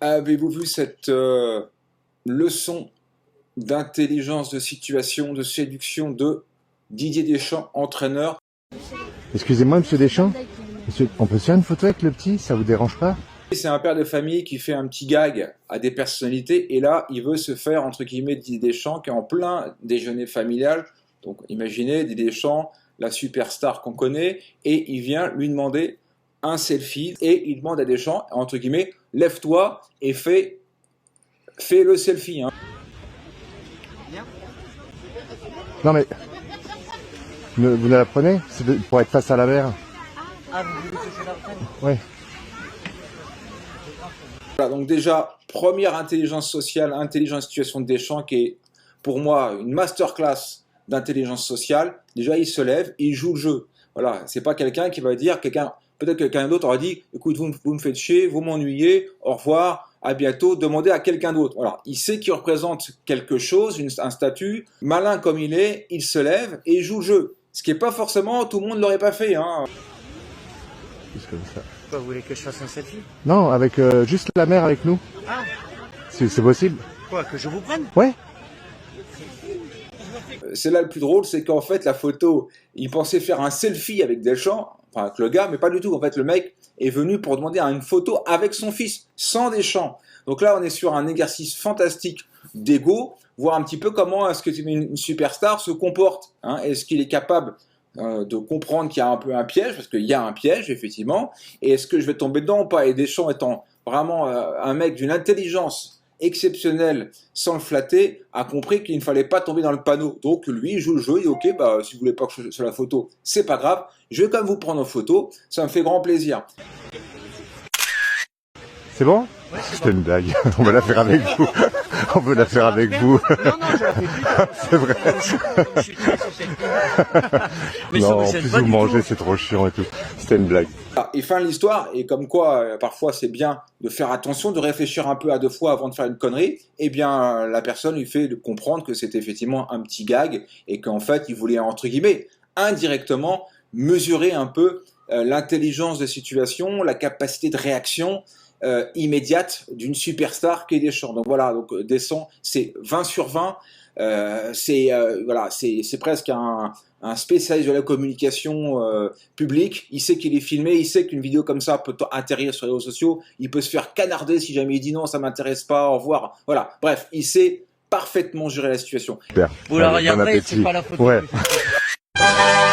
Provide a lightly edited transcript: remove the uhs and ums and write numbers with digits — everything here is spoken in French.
Avez-vous vu cette leçon d'intelligence de situation, de séduction de Didier Deschamps, entraîneur? Excusez-moi, monsieur Deschamps, on peut se faire une photo avec le petit, ça vous dérange pas? C'est un père de famille qui fait un petit gag à des personnalités et là, il veut se faire, entre guillemets, Didier Deschamps qui est en plein déjeuner familial. Donc imaginez Didier Deschamps, la superstar qu'on connaît, et il vient lui demander un selfie et il demande à Deschamps, entre guillemets, lève-toi et fais le selfie. Hein. Non mais, vous ne la prenez? C'est pour être face à la mer. Ah, vous voulez que je la prenne? Ouais. Voilà, donc déjà, première intelligence sociale, intelligence situation de Deschamps, qui est pour moi une masterclass d'intelligence sociale. Déjà, il se lève, il joue le jeu. Voilà, c'est pas quelqu'un qui va dire, peut-être quelqu'un d'autre aura dit, écoute, vous me faites chier, vous m'ennuyez, au revoir, à bientôt, demandez à quelqu'un d'autre. Voilà, il sait qu'il représente quelque chose, un statut, malin comme il se lève et il joue le jeu. Ce qui n'est pas forcément, tout le monde ne l'aurait pas fait. Hein. Juste comme ça. Quoi, vous voulez que je fasse un selfie? Non, avec juste la mer avec nous. Ah, C'est possible? quoi, que je vous prenne? Ouais. C'est là le plus drôle, c'est qu'en fait, la photo, il pensait faire un selfie avec Deschamps, enfin avec le gars, mais pas du tout. En fait, le mec est venu pour demander une photo avec son fils, sans Deschamps. Donc là, on est sur un exercice fantastique d'ego, voir un petit peu comment est-ce que une superstar se comporte. Hein. Est-ce qu'il est capable de comprendre qu'il y a un peu un piège, parce qu'il y a un piège, effectivement, et est-ce que je vais tomber dedans ou pas? Et Deschamps étant vraiment un mec d'une intelligence exceptionnel sans le flatter, a compris qu'il ne fallait pas tomber dans le panneau. Donc lui, il joue le jeu, il dit ok, bah, si vous voulez pas que je sois la photo, c'est pas grave, je vais quand même vous prendre en photo, ça me fait grand plaisir. C'est bon? Ouais, c'est C'était bon. une blague, on va la faire avec vous. On veut la faire avec vous. Non, non, je la fais plus. C'est vrai. Je suis très susceptible. Mais ça Non, me en gêne plus pas vous du mangez, tout. c'est trop chiant et tout. C'était une blague. Et fin de l'histoire, et comme quoi parfois c'est bien de faire attention, de réfléchir un peu à deux fois avant de faire une connerie, eh bien la personne lui fait comprendre que c'était effectivement un petit gag et qu'en fait il voulait entre guillemets indirectement mesurer un peu l'intelligence de situation, la capacité de réaction immédiate d'une superstar qui est Deschamps. Donc voilà, donc Deschamps c'est 20 sur 20. Voilà, c'est presque un spécialiste de la communication publique. Il sait qu'il est filmé, il sait qu'une vidéo comme ça peut atterrir sur les réseaux sociaux. Il peut se faire canarder si jamais il dit non, ça m'intéresse pas, au revoir. Voilà, bref, il sait parfaitement gérer la situation. Super. Vous la Allez, bon regarderez, appétit. c'est pas la photo. Ouais. que je fais.